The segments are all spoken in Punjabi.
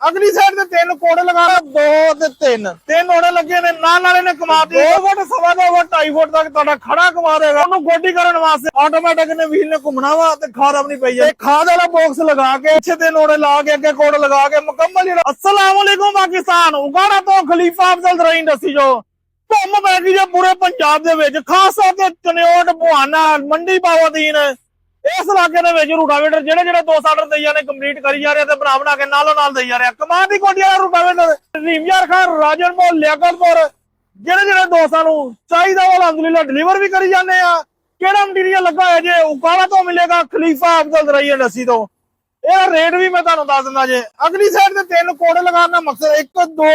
ਅਗਲੀ ਸਾਈਡ ਤੇ 3 ਕੋੜੇ ਲਗਾ ਰਿਹਾ 2 ਤੇ 3 ਔੜੇ ਲੱਗੇ ਨੇ ਨਾਲ ਇਹਨੇ ਕਮਾਤੀ 2 ਫੁੱਟ ਸਵਾ 2 ਫੁੱਟ 2.5 ਫੁੱਟ ਤੱਕ ਤੁਹਾਡਾ ਖੜਾ ਕਮਾ ਦੇਗਾ। ਉਹਨੂੰ ਗੋਡੀ ਕਰਨ ਵਾਸਤੇ ਆਟੋਮੈਟਿਕ ਨੇ ਵੀਲ ਨੇ ਘੁੰਮਣਾ ਵਾ ਤੇ ਖਾਦ ਆਪਣੀ ਪਈ ਹੈ। ਖਾਦ ਵਾਲਾ ਬਾਕਸ ਲਗਾ ਕੇ ਪਿੱਛੇ 3 ਔੜੇ ਲਾ ਕੇ ਅੱਗੇ ਕੋੜ ਲਗਾ ਕੇ ਮੁਕੰਮਲ ਜਿਹੜਾ अस्सलाम वालेकुम पाकिस्तान उगाड़ा तो खलीफा अफजल रही दसी जो धुम पै गई है पूरे पंजाब दे विच खास तौर ते चनियोट बुहाना मंडी पावादीन इस इलाके दे विच रूटावेटर ਜਿਹੜੇ 2 ਸਾਲ ਦਈਆਂ ਨੇ ਕੰਪਲੀਟ ਕਰੀ ਜਾ ਰਹੇ ਤੇ ਬਣਾ ਕੇ ਨਾਲੋਂ ਨਾਲ ਦਈ ਜਾ ਰਹੇ ਕਮਾਲ ਦੀ ਕੋਡੀ ਵਾਲਾ रूटावेटर ਰੀਮਯਾਰ ਖਾਨ ਰਾਜਨਪੁਰ ਲਿਆਕਤਪੁਰ ਜਿਹੜੇ ਦੋਸਤਾਂ ਨੂੰ ਚਾਹੀਦਾ ਉਹ ਅਲਹਮਦੁਲਿਲਾ ਡਿਲੀਵਰ ਵੀ ਕਰੀ ਜਾਂਦੇ ਆ। ਕਿਹੜਾ ਮਟੀਰੀਅਲ ਲੱਗਾ ਹੈ ਜੇ ਉਗਾੜਾ ਤੋਂ ਮਿਲੇਗਾ ਖਲੀਫਾ ਅਫਜ਼ਲ ਰही दसी ਤੋਂ। ਇਹ ਰੇਟ ਵੀ ਮੈਂ ਤੁਹਾਨੂੰ ਦੱਸ ਦਿੰਦਾ ਜੇ ਅਗਲੀ ਸਾਈਡ ਤੇ 3 ਕੋੜ ਲਗਾਉਣ ਦਾ ਮਕਸਦ 1 2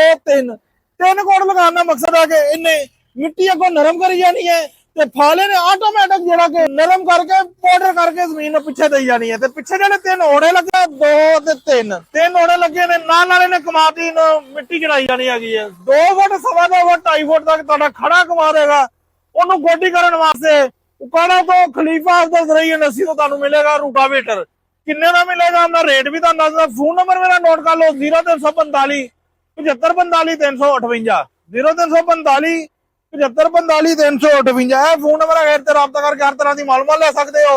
3 ਕੋੜ ਲਗਾਉਣ ਦਾ ਮਕਸਦ ਹੈ ਕਿ ਇਹਨੇ ਮਿੱਟੀ ਅੱਗੋਂ ਨਰਮ ਕਰੀ ਜਾਣੀ ਹੈ ਤੇ ਫਾਲੇ ਨੇ ਆਟੋਮੈਟਿਕ ਜਿਹੜਾ ਕਿ ਨਰਮ ਕਰਕੇ ਪਾਊਡਰ ਕਰਕੇ ਜ਼ਮੀਨ ਨੂੰ ਪਿੱਛੇ ਦੇਈ ਜਾਣੀ ਹੈ। ਤੇ ਪਿੱਛੇ ਜਿਹੜੇ 3 ਔੜੇ ਲੱਗੇ 2 ਤੇ 3 ਔੜੇ ਲੱਗੇ ਨੇ ਨਾਲ ਇਹਨੇ ਕਮਾਤੀ ਨੂੰ ਮਿੱਟੀ ਚੜਾਈ ਜਾਣੀ ਹੈਗੀ ਹੈ। 2 ਫੁੱਟ ਸਵਾ 2 ਫੁੱਟ 2.5 ਫੁੱਟ ਤੱਕ ਤੁਹਾਡਾ ਖੜਾ ਕਮਾ ਦੇਗਾ। ਉਹਨੂੰ ਗੋਡੀ ਕਰਨ ਵਾਸਤੇ ਉਕਾੜਾ ਤੋਂ ਖਲੀਫਾ ਅਫਜ਼ਲ ਰही दसी ਤੋਂ ਤੁਹਾਨੂੰ ਮਿਲੇਗਾ रूटावेटर। किन्ने का मिलेगा मैं रेट भी तो फोन नंबर मेरा नोट कर लो 0345 7545 358 0345 7545 358 है फोन नंबर है। राबता करके हर तरह की मालूमात ले सकते हो।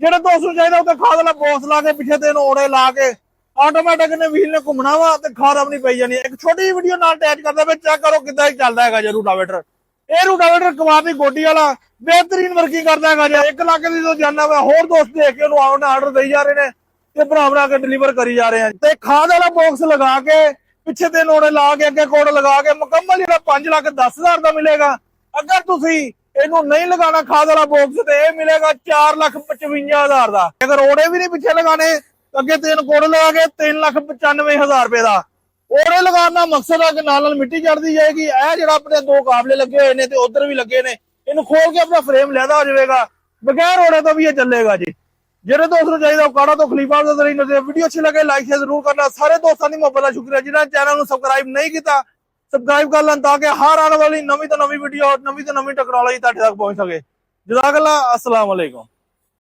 जेडे दोस्त ਨੂੰ ਚਾਹੀਦਾ ਉੱਤੇ ਖਾਦ ਵਾਲਾ ਬਾਕਸ ਲਾ ਕੇ ਪਿੱਛੇ 3 ਔੜੇ ਲਾ ਕੇ ਆਟੋਮੈਟਿਕ ਨੇ ਵੀਲ ਨੇ ਘੁੰਮਣਾ ਵਾ ਤੇ ਖਾਦ ਆਪਣੀ ਪਈ ਜਾਣੀ। ਇੱਕ ਛੋਟੀ ਵੀਡੀਓ ਨਾਲ ਅਟੈਚ ਕਰਦਾ ਵੇ ਚੈੱਕ ਕਰੋ ਕਿੱਦਾਂ ਚੱਲਦਾ ਹੈਗਾ ਜੇ रूटावेटर। ਇਹ रूटावेटर ਕਮਾਲ ਦੀ ਗੋਡੀ ਵਾਲਾ बेहतरीन वर्किंग करता है। 1 लाख की जो जाना हुआ होर दोस्त देख के आर्डर दे जा रहे हैं ते बना के डिलीवर करी जा रहे हैं। ते खाद वाला बॉक्स लगा के पिछे 3 ਔੜੇ ला के अगे कोड लगा के मुकम्मल जो 5,10,000 का मिलेगा। अगर तुसी इनू नहीं लगाना खाद वाला बॉक्स तो यह मिलेगा 4,55,000 का। अगर औड़े भी नहीं पिछे लगाने अगे 3 कोड लगा के 3,95,000 रुपए का। ਔੜੇ लगाने का मकसद है कि नाल मिट्टी चढ़ती जाएगी। यह जो अपने 2 काबले लगे हुए ने ते उधर भी लगे ने ਇਹਨੂੰ ਖੋਲ ਕੇ ਆਪਣਾ ਫਰੇਮ ਲੈਦਾ ਹੋ ਜਾਵੇਗਾ ਬਗੈਰ ਔੜੇ ਤੋਂ ਵੀ ਇਹ ਚੱਲੇਗਾ ਜੀ। ਜਿਹੜੇ ਦੋਸਤ ਨੂੰ ਚਾਹੀਦਾ ਉਗਾੜਾ ਤੋਂ ਖਲੀਫਾ ਅਫਜ਼ਲ ਰही दसी ਵੀਡੀਓ ਅੱਛੀ ਲੱਗੇ ਲਾਈਕ ਸ਼ੇਅਰ ਜ਼ਰੂਰ ਕਰਨਾ। ਸਾਰੇ ਦੋਸਤਾਂ ਦੀ ਮੁਹੱਬਤ ਦਾ ਸ਼ੁਕਰੀਆ ਜਿਨ੍ਹਾਂ ਨੇ ਚੈਨਲ ਨੂੰ ਸਬਸਕ੍ਰਾਈਬ ਨਹੀਂ ਕੀਤਾ ਸਬਸਕ੍ਰਾਈਬ ਕਰ ਲੈਣ ਤਾਂ ਕਿ ਹਰ ਆਉਣ ਵਾਲੀ ਨਵੀਂ ਤੋਂ ਨਵੀਂ ਵੀਡੀਓ ਨਵੀਂ ਤੋਂ ਨਵੀਂ ਟੈਕਨੋਲੋਜੀ ਤੁਹਾਡੇ ਤੱਕ ਪਹੁੰਚ ਸਕੇ। ਜਜ਼ਾਕੱਲਾ अस्सलाम वालेकुम।